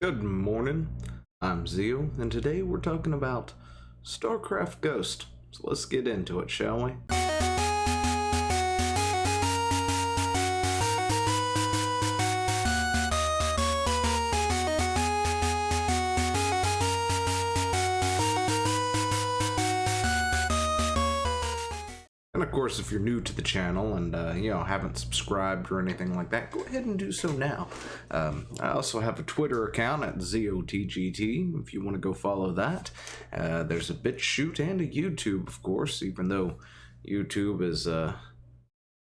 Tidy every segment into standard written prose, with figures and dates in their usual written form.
Good morning, I'm Zeal, and today we're talking about Starcraft Ghost. So let's get into it, shall we? And of course, if you're new to the channel and haven't subscribed or anything like that, go ahead and do so now. I also have a Twitter account at ZOTGT if you want to go follow that. There's a BitChute and a YouTube, of course, even though YouTube has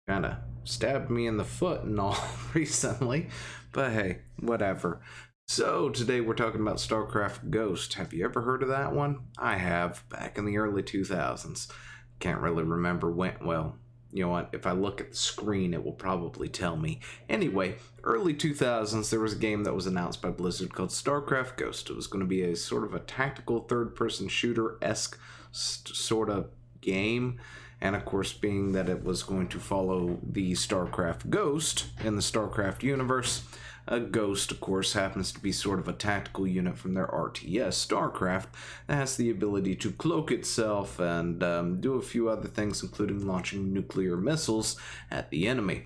kind of stabbed me in the foot and all recently. But hey, whatever. So today we're talking about Starcraft Ghost. Have you ever heard of that one? I have, back in the early 2000s. Can't really remember when. Well, you know what, if I look at the screen it will probably tell me. Anyway, early 2000s there was a game that was announced by Blizzard called Starcraft Ghost. It was going to be a sort of a tactical third-person shooter-esque sort of game, and of course, being that it was going to follow the Starcraft Ghost in the Starcraft universe, a Ghost, of course, happens to be sort of a tactical unit from their RTS, Starcraft, that has the ability to cloak itself and do a few other things, including launching nuclear missiles at the enemy.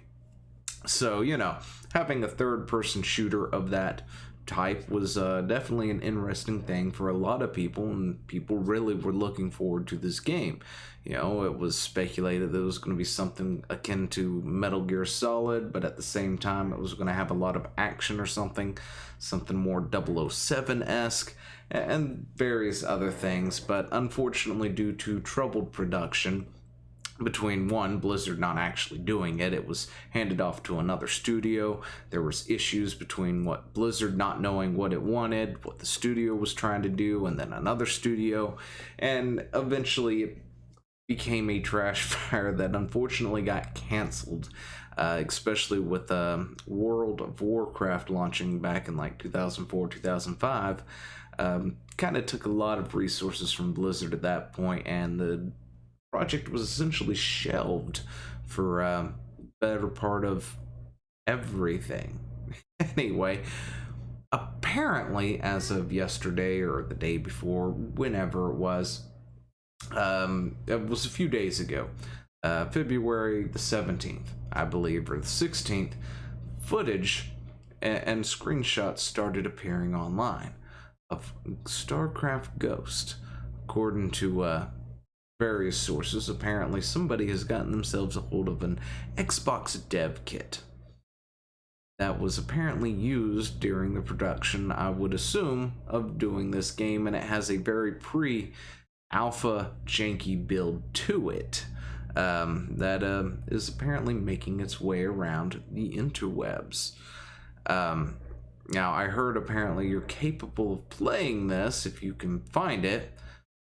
So, having a third-person shooter of that type was definitely an interesting thing for a lot of people, and people really were looking forward to this game. It was speculated that it was going to be something akin to Metal Gear Solid, but at the same time it was going to have a lot of action or something more 007-esque, and various other things. But unfortunately, due to troubled production, between Blizzard not actually doing it, it was handed off to another studio. There was issues between what Blizzard not knowing what it wanted, what the studio was trying to do, and then another studio, and eventually it became a trash fire that unfortunately got canceled, especially with World of Warcraft launching back in like 2004, 2005. Kind of took a lot of resources from Blizzard at that point, and the project was essentially shelved for better part of everything. Anyway, apparently, as of yesterday or the day before, whenever it was a few days ago, February the 17th, I believe, or the 16th, footage and screenshots started appearing online of Starcraft Ghost. According to various sources, apparently somebody has gotten themselves a hold of an Xbox dev kit that was apparently used during the production, I would assume, of doing this game, and it has a very pre-alpha janky build to it that is apparently making its way around the interwebs. Now, I heard apparently you're capable of playing this if you can find it,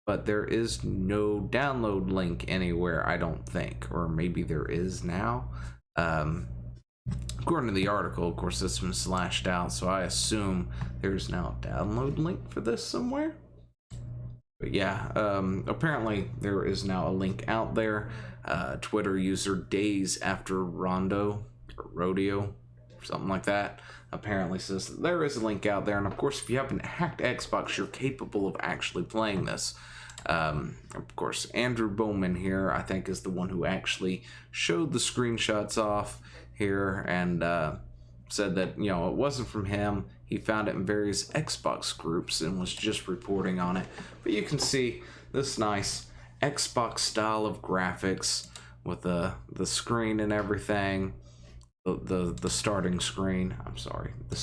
but there is no download link anywhere, I don't think. Or maybe there is now. According to the article, of course, this one's slashed out, so I assume there's now a download link for this somewhere. But yeah, apparently there is now a link out there. Twitter user Days After Rondo, or Rodeo, or something like that, apparently says that there is a link out there. And of course, if you haven't hacked Xbox, you're capable of actually playing this. Of course, Andrew Bowman here, I think, is the one who actually showed the screenshots off here and said that, it wasn't from him. He found it in various Xbox groups and was just reporting on it. But you can see this nice Xbox style of graphics with the screen and everything. The starting screen, the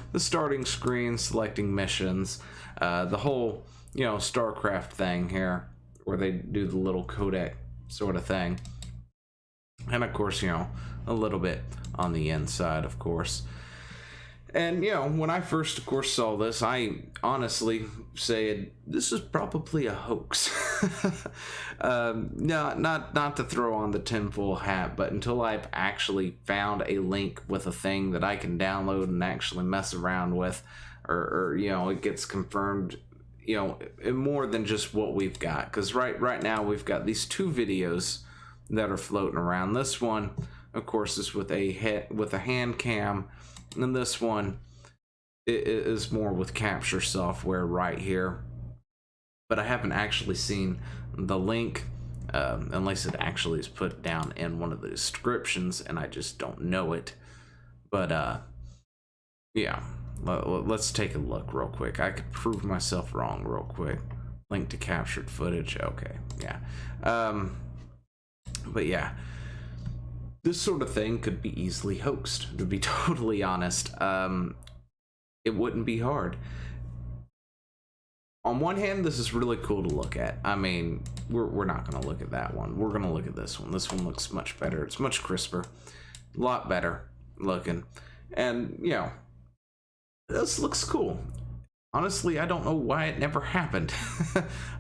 starting screen, selecting missions, the whole Starcraft thing here where they do the little codec sort of thing, and of course a little bit on the inside, of course. And when I first of course saw this, I honestly said this is probably a hoax. No, not to throw on the tinfoil hat, but until I've actually found a link with a thing that I can download and actually mess around with, or it gets confirmed, more than just what we've got. Because right now we've got these two videos that are floating around. This one, of course, is with a hand cam, and this one it is more with capture software right here, but I haven't actually seen the link, unless it actually is put down in one of the descriptions and I just don't know it. But yeah, let's take a look real quick. I could prove myself wrong real quick. Link to captured footage. Okay, yeah. But yeah, this sort of thing could be easily hoaxed, to be totally honest. It wouldn't be hard. On one hand, this is really cool to look at. I mean, we're not going to look at that one. We're going to look at this one. This one looks much better. It's much crisper. A lot better looking. And, you know, this looks cool. Honestly, I don't know why it never happened.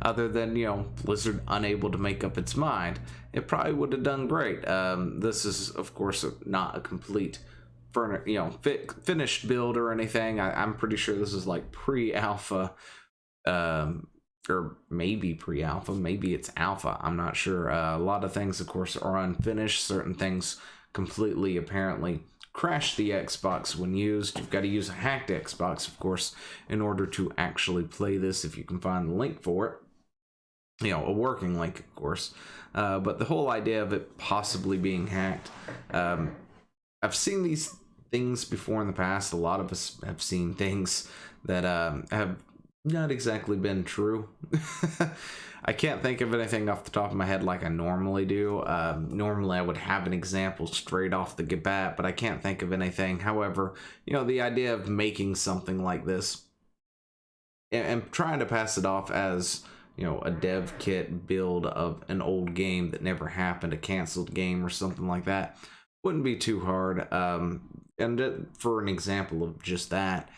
Other than, you know, Blizzard unable to make up its mind. It probably would have done great. This is, of course, not a complete finished build or anything. I'm pretty sure this is like pre-alpha, or maybe pre-alpha, maybe it's alpha, I'm not sure. A lot of things, of course, are unfinished. Certain things completely apparently crash the Xbox when used. You've got to use a hacked Xbox, of course, in order to actually play this, if you can find the link for it. You know, a working link, of course. But the whole idea of it possibly being hacked, I've seen these things before in the past. A lot of us have seen things that have not exactly been true. I can't think of anything off the top of my head like I normally do. Normally I would have an example straight off the bat, but I can't think of anything. However, you know, the idea of making something like this and trying to pass it off as, you know, a dev kit build of an old game that never happened, a canceled game or something like that, wouldn't be too hard. And for an example of just that,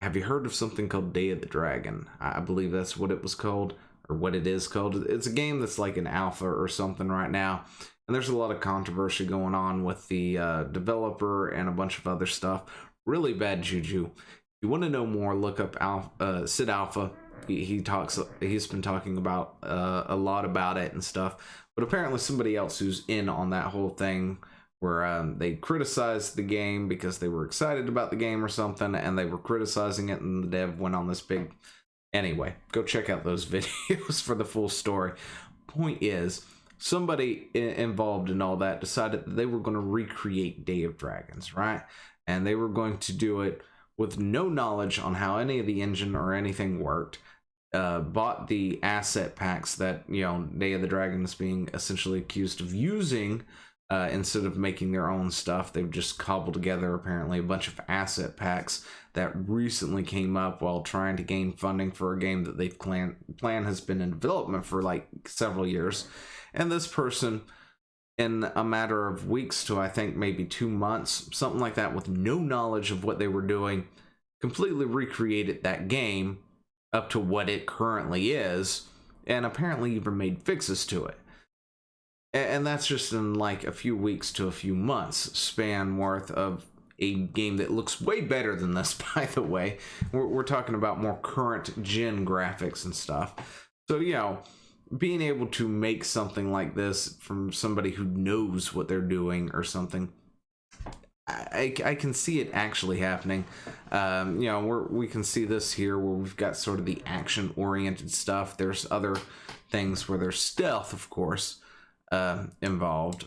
have you heard of something called Day of the Dragon? I believe that's what it was called, or what it is called. It's a game that's like an alpha or something right now, and there's a lot of controversy going on with the developer and a bunch of other stuff. Really bad juju. If you want to know more, look up Sid Alpha. He's been talking about a lot about it and stuff. But apparently somebody else who's in on that whole thing, where they criticized the game because they were excited about the game or something, and they were criticizing it, and the dev went on this big... Anyway, go check out those videos for the full story. Point is, somebody involved in all that decided that they were going to recreate Day of Dragons, right? And they were going to do it with no knowledge on how any of the engine or anything worked. Bought the asset packs that, you know, Day of the Dragon is being essentially accused of using. Instead of making their own stuff, they've just cobbled together apparently a bunch of asset packs that recently came up while trying to gain funding for a game that they've plan has been in development for like several years. And this person, in a matter of weeks to I think maybe 2 months, something like that, with no knowledge of what they were doing, completely recreated that game up to what it currently is, and apparently even made fixes to it. And that's just in like a few weeks to a few months span worth of a game that looks way better than this, by the way. We're talking about more current gen graphics and stuff. So, you know, being able to make something like this from somebody who knows what they're doing or something, I can see it actually happening. You know, we can see this here where we've got sort of the action-oriented stuff. There's other things where there's stealth, of course, involved.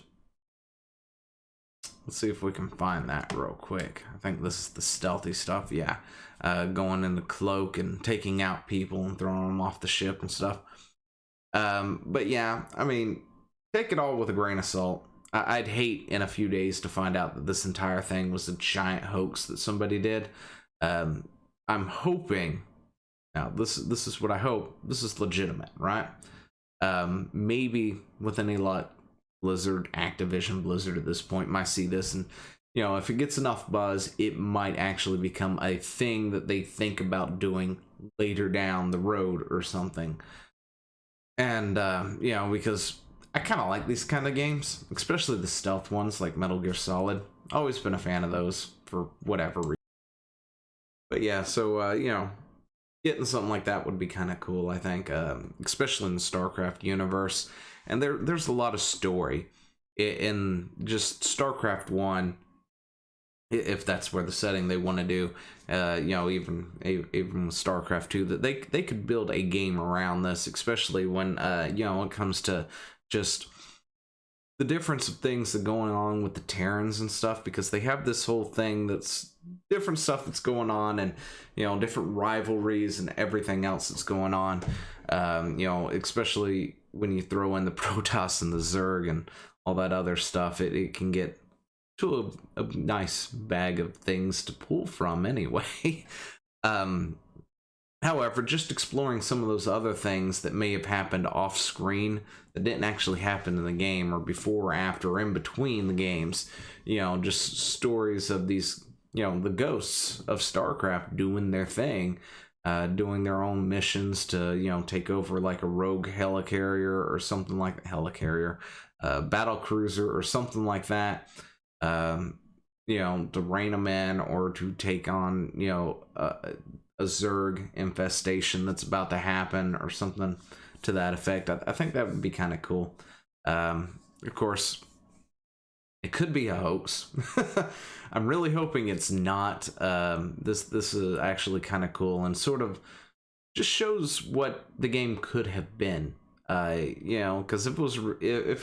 Let's see if we can find that real quick. I think this is the stealthy stuff. Yeah, going in the cloak and taking out people and throwing them off the ship and stuff. But yeah, I mean, take it all with a grain of salt. I'd hate in a few days to find out that this entire thing was a giant hoax that somebody did. I'm hoping, now this is what I hope, this is legitimate, right? Maybe with any luck, Activision Blizzard at this point might see this, and, you know, if it gets enough buzz, it might actually become a thing that they think about doing later down the road or something. And you know, because I kind of like these kind of games, especially the stealth ones like Metal Gear Solid. Always been a fan of those for whatever reason. But yeah, so you know, getting something like that would be kind of cool, I think, especially in the Starcraft universe. And there's a lot of story in just Starcraft 1. if that's where the setting they want to do. Even with Starcraft 2, that they could build a game around this, especially when when it comes to just the difference of things that are going on with the Terrans and stuff, because they have this whole thing that's different stuff that's going on, and different rivalries and everything else that's going on. Especially when you throw in the Protoss and the Zerg and all that other stuff, it can get to a nice bag of things to pull from anyway. However, just exploring some of those other things that may have happened off screen that didn't actually happen in the game, or before or after or in between the games, just stories of these, the ghosts of Starcraft doing their thing, doing their own missions to, take over like a rogue helicarrier or something like battle cruiser or something like that. To rein them in, or to take on, a Zerg infestation that's about to happen, or something to that effect. I think that would be kind of cool. Of course, it could be a hoax. I'm really hoping it's not. This is actually kind of cool, and sort of just shows what the game could have been. Because if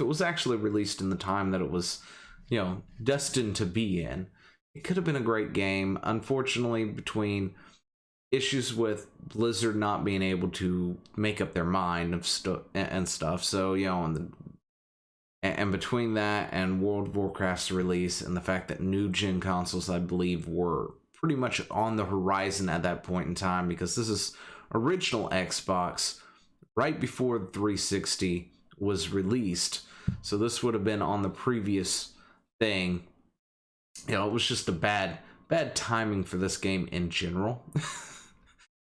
it was actually released in the time that it was, destined to be in, it could have been a great game. Unfortunately, between issues with Blizzard not being able to make up their mind of stuff, so and between that and World of Warcraft's release, and the fact that new gen consoles, I believe, were pretty much on the horizon at that point in time, because this is original Xbox right before the 360 was released, so this would have been on the previous thing. It was just a bad timing for this game in general.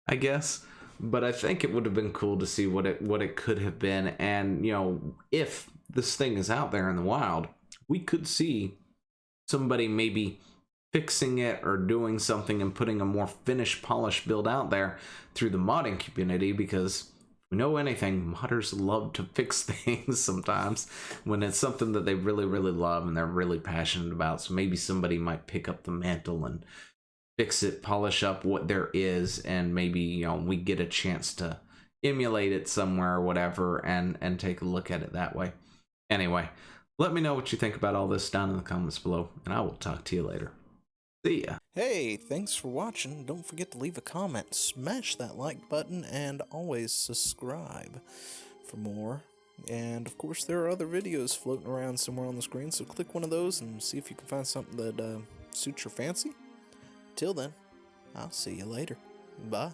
I guess, but I think it would have been cool to see what it could have been, and if this thing is out there in the wild, we could see somebody maybe fixing it or doing something and putting a more finished, polished build out there through the modding community, because if we know anything, modders love to fix things sometimes when it's something that they really, really love and they're really passionate about. So maybe somebody might pick up the mantle and fix it, polish up what there is, and maybe we get a chance to emulate it somewhere or whatever, and take a look at it that way. Anyway, let me know what you think about all this down in the comments below, and I will talk to you later. See ya. Hey, thanks for watching. Don't forget to leave a comment, smash that like button, and always subscribe for more. And of course, there are other videos floating around somewhere on the screen, so click one of those and see if you can find something that suits your fancy. Till then, I'll see you later. Bye.